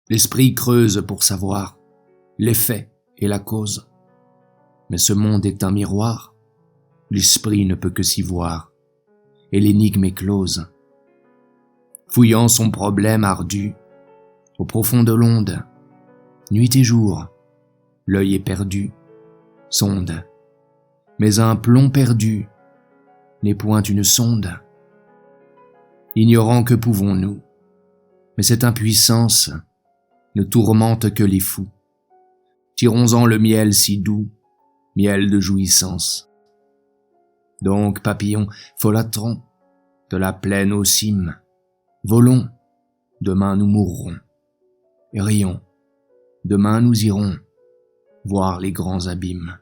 L'esprit creuse pour savoir l'effet et la cause. Mais ce monde est un miroir, l'esprit ne peut que s'y voir, et l'énigme est close. Fouillant son problème ardu, au profond de l'onde, nuit et jour, l'œil est perdu, sonde. Mais un plomb perdu n'est point une sonde. Ignorant que pouvons-nous, mais cette impuissance ne tourmente que les fous. Tirons-en le miel si doux, miel de jouissance. Donc, papillons folâtrons, de la plaine aux cimes, volons, demain nous mourrons. Et rions, demain nous irons voir les grands abîmes.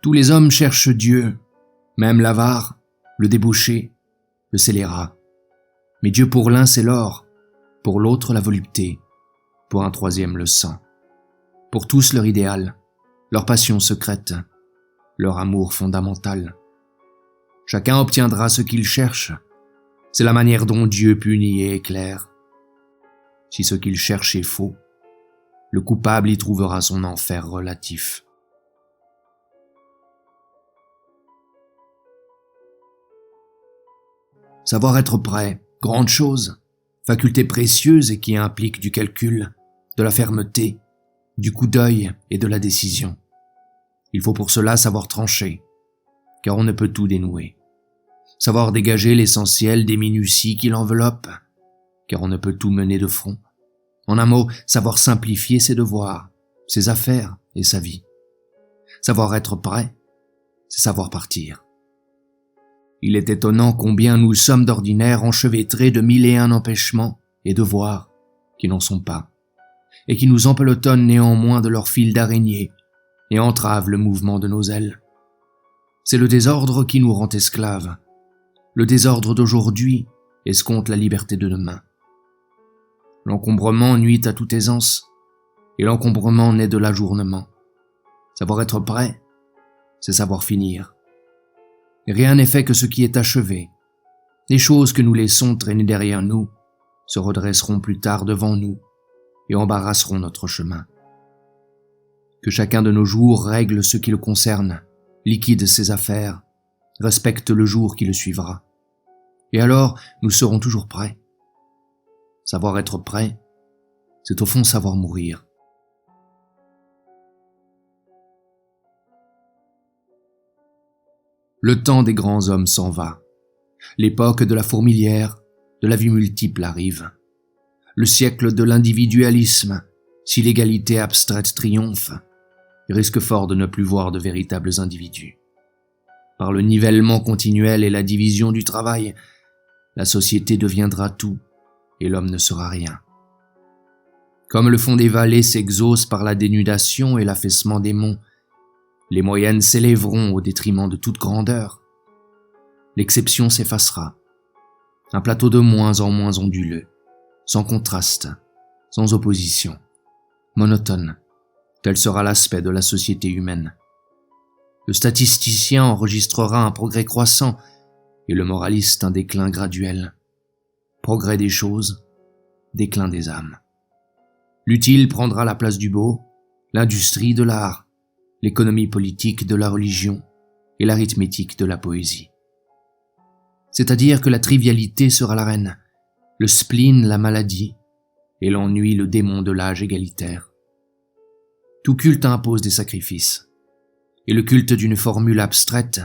Tous les hommes cherchent Dieu, même l'avare, le débauché, le scélérat. Mais Dieu pour l'un c'est l'or, pour l'autre la volupté, pour un troisième le sang. Pour tous leur idéal, leur passion secrète, leur amour fondamental. Chacun obtiendra ce qu'il cherche, c'est la manière dont Dieu punit et éclaire. Si ce qu'il cherche est faux, le coupable y trouvera son enfer relatif. Savoir être prêt, grande chose, faculté précieuse et qui implique du calcul, de la fermeté, du coup d'œil et de la décision. Il faut pour cela savoir trancher, car on ne peut tout dénouer. Savoir dégager l'essentiel des minuties qui l'enveloppent, car on ne peut tout mener de front. En un mot, savoir simplifier ses devoirs, ses affaires et sa vie. Savoir être prêt, c'est savoir partir. Il est étonnant combien nous sommes d'ordinaire enchevêtrés de 1001 empêchements et devoirs qui n'en sont pas, et qui nous empelotonnent néanmoins de leur fil d'araignée et entravent le mouvement de nos ailes. C'est le désordre qui nous rend esclaves. Le désordre d'aujourd'hui escompte la liberté de demain. L'encombrement nuit à toute aisance, et l'encombrement naît de l'ajournement. Savoir être prêt, c'est savoir finir. Rien n'est fait que ce qui est achevé. Les choses que nous laissons traîner derrière nous se redresseront plus tard devant nous et embarrasseront notre chemin. Que chacun de nos jours règle ce qui le concerne, liquide ses affaires, respecte le jour qui le suivra. Et alors, nous serons toujours prêts. Savoir être prêt, c'est au fond savoir mourir. Le temps des grands hommes s'en va. L'époque de la fourmilière, de la vie multiple arrive. Le siècle de l'individualisme, si l'égalité abstraite triomphe, risque fort de ne plus voir de véritables individus. Par le nivellement continuel et la division du travail, la société deviendra tout et l'homme ne sera rien. Comme le fond des vallées s'exauce par la dénudation et l'affaissement des monts, les moyennes s'élèveront au détriment de toute grandeur. L'exception s'effacera. Un plateau de moins en moins onduleux, sans contraste, sans opposition, monotone, tel sera l'aspect de la société humaine. Le statisticien enregistrera un progrès croissant et le moraliste un déclin graduel. Progrès des choses, déclin des âmes. L'utile prendra la place du beau, l'industrie de l'art, l'économie politique de la religion et l'arithmétique de la poésie. C'est-à-dire que la trivialité sera la reine, le spleen la maladie et l'ennui le démon de l'âge égalitaire. Tout culte impose des sacrifices, et le culte d'une formule abstraite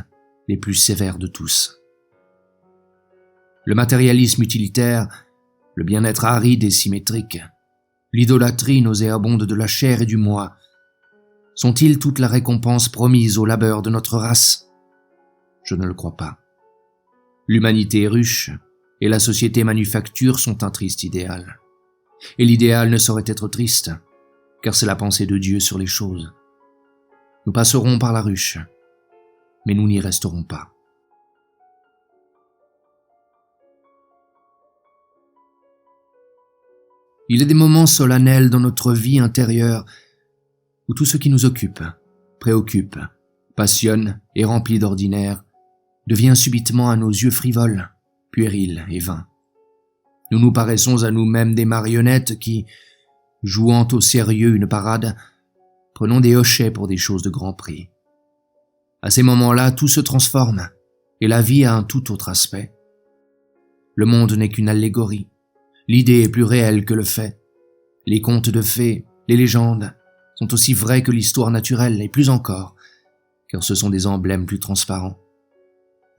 les plus sévères de tous. Le matérialisme utilitaire, le bien-être aride et symétrique, l'idolâtrie nauséabonde de la chair et du moi, sont-ils toute la récompense promise au labeur de notre race? Je ne le crois pas. L'humanité est ruche, et la société manufacture sont un triste idéal. Et l'idéal ne saurait être triste, car c'est la pensée de Dieu sur les choses. Nous passerons par la ruche, mais nous n'y resterons pas. Il est des moments solennels dans notre vie intérieure où tout ce qui nous occupe, préoccupe, passionne et remplit d'ordinaire devient subitement à nos yeux frivole, puéril et vain. Nous nous paraissons à nous-mêmes des marionnettes qui, jouant au sérieux une parade, prenons des hochets pour des choses de grand prix. À ces moments-là, tout se transforme, et la vie a un tout autre aspect. Le monde n'est qu'une allégorie. L'idée est plus réelle que le fait. Les contes de fées, les légendes, sont aussi vrais que l'histoire naturelle, et plus encore, car ce sont des emblèmes plus transparents.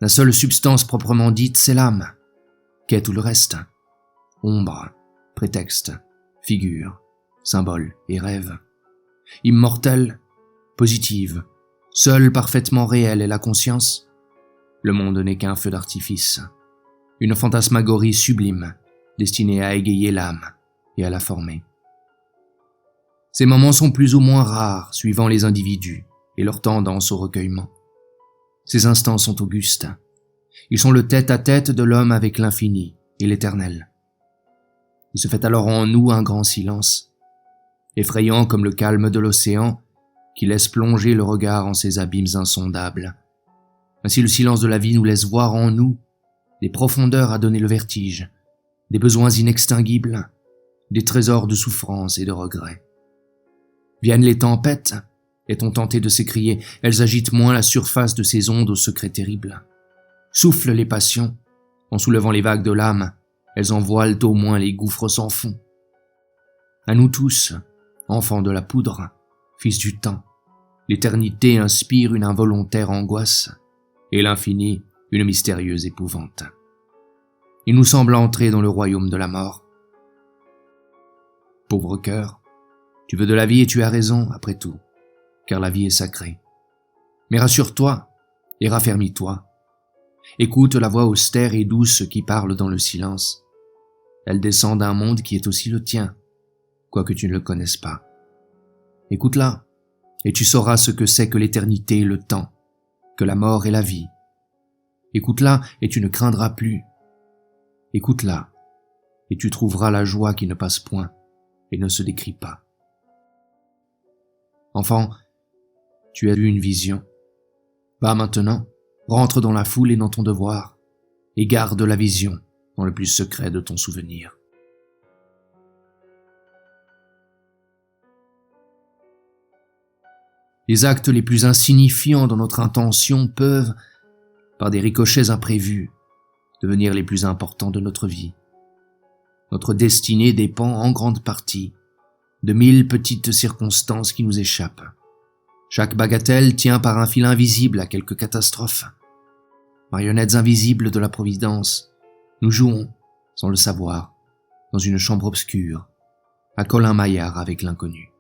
La seule substance proprement dite, c'est l'âme. Qu'est tout le reste? Ombre, prétexte, figure, symbole et rêve. Immortelle, positive, seule parfaitement réelle est la conscience. Le monde n'est qu'un feu d'artifice, une fantasmagorie sublime, destinée à égayer l'âme et à la former. Ces moments sont plus ou moins rares suivant les individus et leur tendance au recueillement. Ces instants sont augustes. Ils sont le tête-à-tête de l'homme avec l'infini et l'éternel. Il se fait alors en nous un grand silence, effrayant comme le calme de l'océan qui laisse plonger le regard en ses abîmes insondables. Ainsi le silence de la vie nous laisse voir en nous des profondeurs à donner le vertige, des besoins inextinguibles, des trésors de souffrance et de regret. Viennent les tempêtes, est-on tenté de s'écrier, elles agitent moins la surface de ces ondes aux secrets terribles. Soufflent les passions, en soulevant les vagues de l'âme, elles en voilent au moins les gouffres sans fond. À nous tous, enfants de la poudre, fils du temps, l'éternité inspire une involontaire angoisse, et l'infini une mystérieuse épouvante. Il nous semble entrer dans le royaume de la mort. Pauvre cœur, tu veux de la vie et tu as raison, après tout, car la vie est sacrée. Mais rassure-toi et raffermis-toi. Écoute la voix austère et douce qui parle dans le silence. Elle descend d'un monde qui est aussi le tien, quoique tu ne le connaisses pas. Écoute-la, et tu sauras ce que c'est que l'éternité et le temps, que la mort et la vie. Écoute-la, et tu ne craindras plus. Écoute-la, et tu trouveras la joie qui ne passe point et ne se décrit pas. Enfant, tu as eu une vision. Va maintenant, rentre dans la foule et dans ton devoir, et garde la vision dans le plus secret de ton souvenir. Les actes les plus insignifiants dans notre intention peuvent, par des ricochets imprévus, devenir les plus importants de notre vie. Notre destinée dépend en grande partie de 1000 petites circonstances qui nous échappent. Chaque bagatelle tient par un fil invisible à quelque catastrophe. Marionnettes invisibles de la Providence, nous jouons, sans le savoir, dans une chambre obscure, à Colin-Maillard avec l'inconnu.